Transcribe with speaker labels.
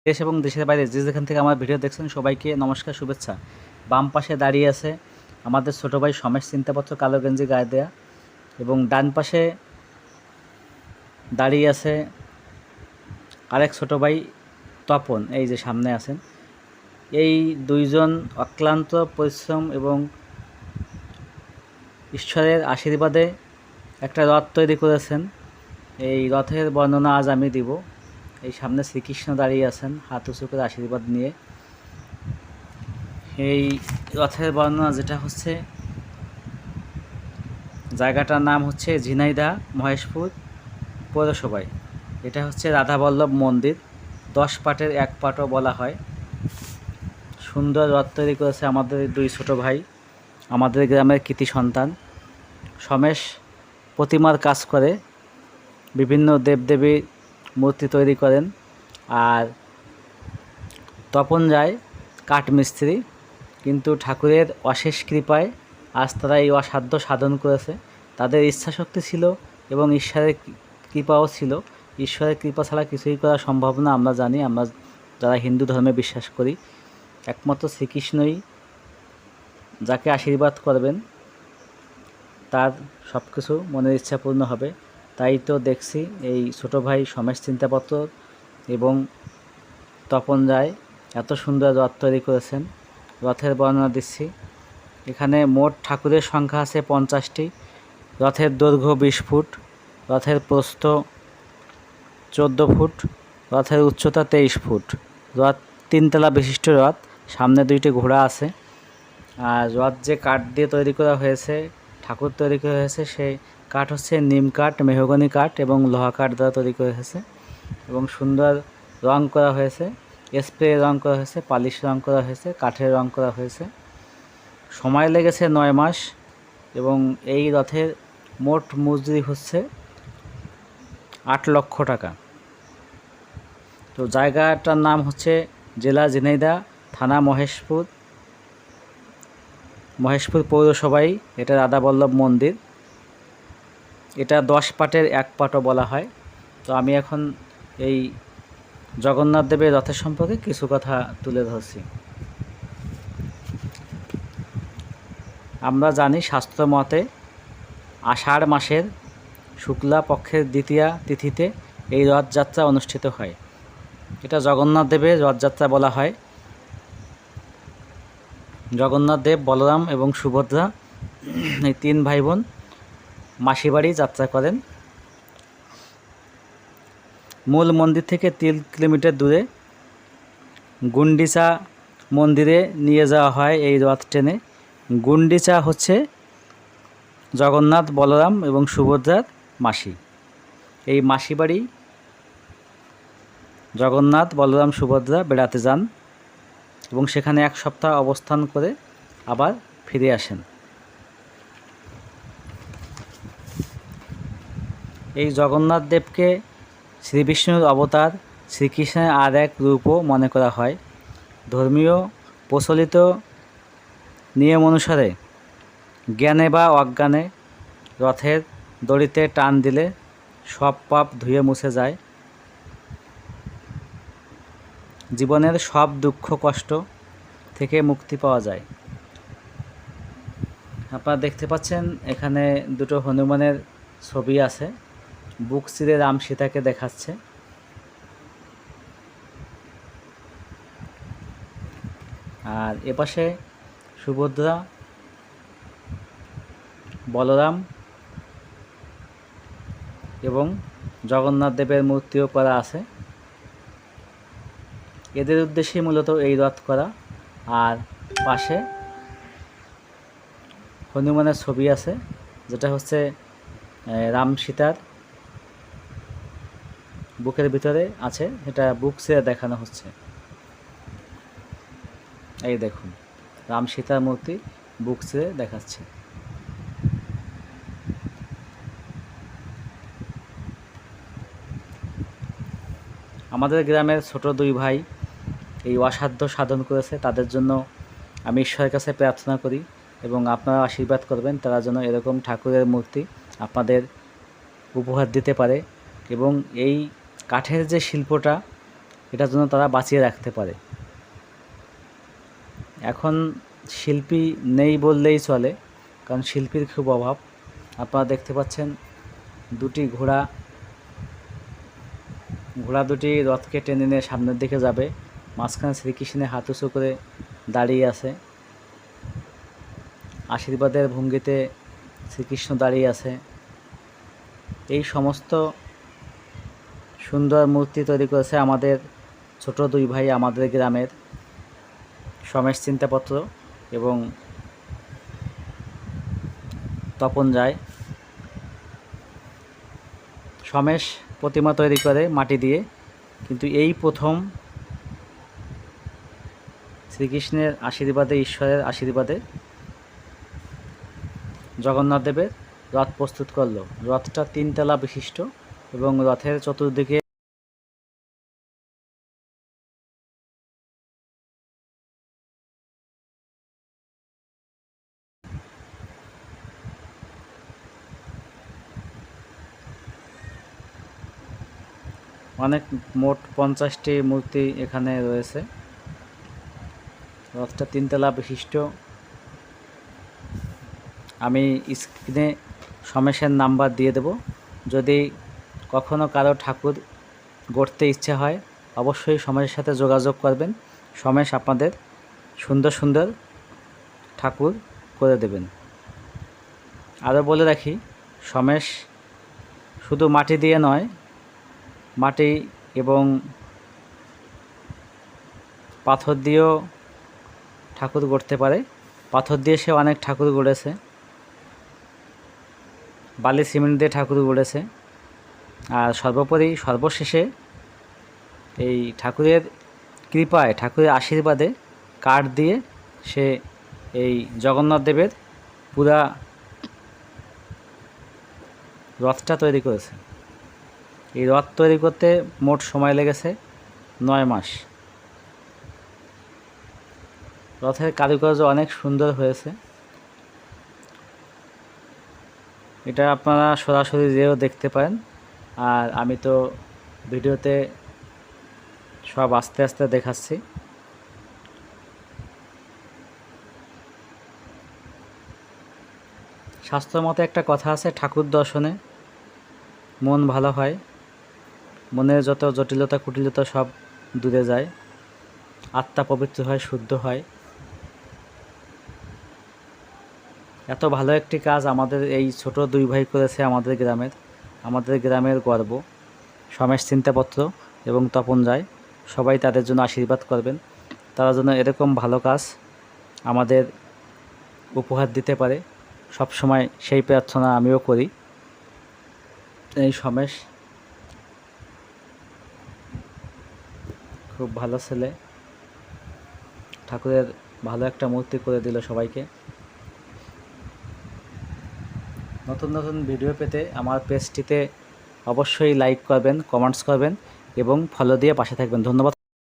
Speaker 1: দেশ এবং দেশের বাইরে যে যেখান থেকে আমার ভিডিও দেখছেন সবাইকে নমস্কার, শুভেচ্ছা। বাম পাশে দাঁড়িয়ে আছে আমাদের ছোট ভাই সমেশ চিন্তাপত্র, কালো গেঞ্জি গায়ে দেয়া, এবং ডান পাশে দাঁড়িয়ে আছে আরেক ছোট ভাই তপন, এই যে সামনে আছেন। এই দুইজন অক্লান্ত পরিশ্রম এবং ঈশ্বরের আশীর্বাদে একটা রথ তৈরি করেছেন। এই রথের বর্ণনা আজ আমি দিব। এই সামনে শ্রীকৃষ্ণ দাঁড়িয়ে আছেন হাত উঁচু করে আশীর্বাদ নিয়ে। এই রথের বর্ণনা যেটা হচ্ছে, জায়গাটার নাম হচ্ছে ঝিনাইদহ মহেশপুর পৌরসভায়। এটা হচ্ছে রাধাবল্লভ মন্দির, 10 পাটের এক পাটও বলা হয়। সুন্দর রথ তৈরি করেছে আমাদের দুই ছোট ভাই, আমাদের গ্রামের কৃতি সন্তান। সমেশ প্রতিমার কাজ করে, বিভিন্ন দেবদেবীর মূর্তি তৈরি করেন। আর তপন যায় কাঠমিস্ত্রি, কিন্তু ঠাকুরের অশেষ কৃপায় আজ তারা এই অসাধ্য সাধন করেছে। তাদের ইচ্ছাশক্তি ছিল এবং ঈশ্বরের কৃপাও ছিল। ঈশ্বরের কৃপা ছাড়া কিছুই করা সম্ভব না, আমরা জানি। আমরা যারা হিন্দু ধর্মে বিশ্বাস করি, একমাত্র শ্রীকৃষ্ণই যাকে আশীর্বাদ করবেন তার সব কিছু মনের ইচ্ছা পূর্ণ হবে। তাই তো দেখছি এই ছোটো ভাই সমেশ চিন্তাপত্র এবং তপন রায় এত সুন্দর রথ তৈরি করেছেন। রথের বর্ণনা দিচ্ছি। এখানে মোট ঠাকুরের সংখ্যা আছে 50টি। রথের দৈর্ঘ্য 20 ফুট, রথের প্রস্থ 14 ফুট, রথের উচ্চতা 23 ফুট। রথ 3 তলা বিশিষ্ট রথ, সামনে 2টি ঘোড়া আছে। আর রথ যে কাঠ দিয়ে তৈরি করা হয়েছে, ঠাকুর তৈরি করা হয়েছে, সেই কাঠ হচ্ছে নিম কাঠ, মেহগনি কাঠ এবং লোহা কাঠ দ্বারা তৈরি করা হয়েছে। এবং সুন্দর রং করা হয়েছে, স্প্রে রং করা হয়েছে, পালিশ রং করা হয়েছে, কাঠের রং করা হয়েছে। সময় লেগেছে 9 মাস। এবং এই রথের মোট মজুরি হচ্ছে 8 লক্ষ টাকা। তো জায়গাটার নাম হচ্ছে জেলা ঝিনাইদহ, থানা মহেশপুর পৌরসভায়। এটা রাধাবল্লভ মন্দির। এটা 10 পাটের এক পাটও বলা হয়। তো আমি এখন এই জগন্নাথ দেবের রথের সম্পর্কে কিছু কথা তুলে ধরছি। আমরা জানি শাস্ত্র মতে আষাঢ় মাসের শুক্লা পক্ষের দ্বিতীয়া তিথিতে এই রথযাত্রা অনুষ্ঠিত হয়। এটা জগন্নাথ দেবের রথযাত্রা বলা হয়। জগন্নাথ দেব, বলরাম এবং সুভদ্রা এই 3 ভাই বোন মাসিবাড়ি যাত্রা করেন। মূল মন্দির থেকে 3 কিলোমিটার দূরে গুন্ডিচা মন্দিরে নিয়ে যাওয়া হয় এই রথ টেনে। গুন্ডিচা হচ্ছে জগন্নাথ, বলরাম এবং সুভদ্রার মাসি। এই মাসি বাড়ি জগন্নাথ, বলরাম, সুভদ্রা বেড়াতে যান এবং সেখানে 1 সপ্তাহ অবস্থান করে আবার ফিরে আসেন। এই জগন্নাথ দেবকে শ্রীবিষ্ণুর অবতার, শ্রীকৃষ্ণের আর এক রূপও মনে করা হয়। ধর্মীয় প্রচলিত নিয়ম অনুসারে জ্ঞানে বা অজ্ঞানে রথের দড়িতে টান দিলে সব পাপ ধুয়ে মুছে যায়। জীবনের সব দুঃখ কষ্ট থেকে মুক্তি পাওয়া যায়। আপনারা দেখতে পাচ্ছেন এখানে 2টো হনুমানের ছবি আছে, বুক চিরে রাম সীতাকে দেখাচ্ছে। আর এপাশে সুভদ্রা, বলরাম এবং জগন্নাথ দেবের মূর্তিও করা আছে। এদের উদ্দেশ্যে মূলত এই রথ করা। আর পাশে হনুমানের ছবি আছে, যেটা হচ্ছে রাম সীতার বুকের ভিতরে আছে, এটা বুক ছেড়ে দেখানো হচ্ছে। এই দেখুন, রাম সীতার মূর্তি বুক ছেড়ে দেখাচ্ছে। আমাদের গ্রামের ছোট 2 ভাই এই অসাধ্য সাধন করেছে। তাদের জন্য আমি ঈশ্বরের কাছে প্রার্থনা করি এবং আপনারা আশীর্বাদ করবেন তারা যেন এরকম ঠাকুরের মূর্তি আপনাদের উপহার দিতে পারে। এবং এই কাঠের যে শিল্পটা, এটার জন্য তারা বাঁচিয়ে রাখতে পারে। এখন শিল্পী নেই বললেই চলে, কারণ শিল্পীর খুব অভাব। আপনারা দেখতে পাচ্ছেন দুটি ঘোড়া দুটি রথকে টেনে নিয়ে সামনের দিকে যাবে। মাঝখানে শ্রীকৃষ্ণের হাত উঁচু করে দাঁড়িয়ে আছে, আশীর্বাদের ভঙ্গিতে শ্রীকৃষ্ণ দাঁড়িয়ে আছে। এই সমস্ত সুন্দর মূর্তি তৈরি করেছে আমাদের ছোট দুই ভাই, আমাদের গ্রামের সমেশ চিন্তাপত্র এবং তপন যায়। সমেশ প্রতিমা তৈরি করে মাটি দিয়ে, কিন্তু এই প্রথম শ্রীকৃষ্ণের আশীর্বাদে, ঈশ্বরের আশীর্বাদে জগন্নাথ দেবের রথ প্রস্তুত করলো। রথটা 3 তলা বিশিষ্ট এবং রথের চতুর্দিকে অনেক, মোট 50টি মূর্তি এখানে রয়েছে। রথটা 3 তলা বিশিষ্ট। আমি স্ক্রিনে সমেশের নাম্বার দিয়ে দেব। যদি কখনো কারো ঠাকুর গড়তে ইচ্ছে হয় অবশ্যই সমেশের সাথে যোগাযোগ করবেন। সমেশ আপনাদের সুন্দর সুন্দর ঠাকুর করে দেবেন। আরও বলে রাখি, সমেশ শুধু মাটি দিয়ে নয়, মাটি এবং পাথর দিয়েও ঠাকুর গড়তে পারে। পাথর দিয়ে সে অনেক ঠাকুর গড়েছে, বালি সিমেন্ট দিয়ে ঠাকুর গড়েছে। আর সর্বোপরি সর্বশেষে এই ঠাকুরের কৃপায়, ঠাকুরের আশীর্বাদে কাঠ দিয়ে সে এই জগন্নাথ দেবের পুরা রথটা তৈরি করেছে। এই রথ তৈরি করতে মোট সময় লেগেছে 9 মাস। রথের কারুকার্য অনেক সুন্দর হয়েছে। এটা আপনারা সরাসরি যেও দেখতে পারেন। আর আমি তো ভিডিওতে সব আস্তে আস্তে দেখাচ্ছি। শাস্ত্র মতে একটা কথা আছে, ঠাকুর দর্শনে মন ভালো হয়, মনের যত জটিলতা কুটিলতা সব দূরে যায়, আত্মা পবিত্র হয়, শুদ্ধ হয়। এত ভালো একটি কাজ আমাদের এই ছোট দুই ভাই করেছে আমাদের গ্রামের গর্ব। সমেশ চিন্তাপত্র এবং তপন যায়, সবাই তাদের জন্য আশীর্বাদ করবেন। তারা যেন এরকম ভালো কাজ আমাদের উপহার দিতে পারে, সব সময় সেই প্রার্থনা আমিও করি। এই সমেশ খুব ভালো ছেলে, ঠাকুরের ভালো একটা মূর্তি করে দিল সবাইকে। নতুন নতুন ভিডিও পেতে আমার পেজটিতে অবশ্যই লাইক করবেন, কমেন্টস করবেন এবং ফলো দিয়ে পাশে থাকবেন। ধন্যবাদ।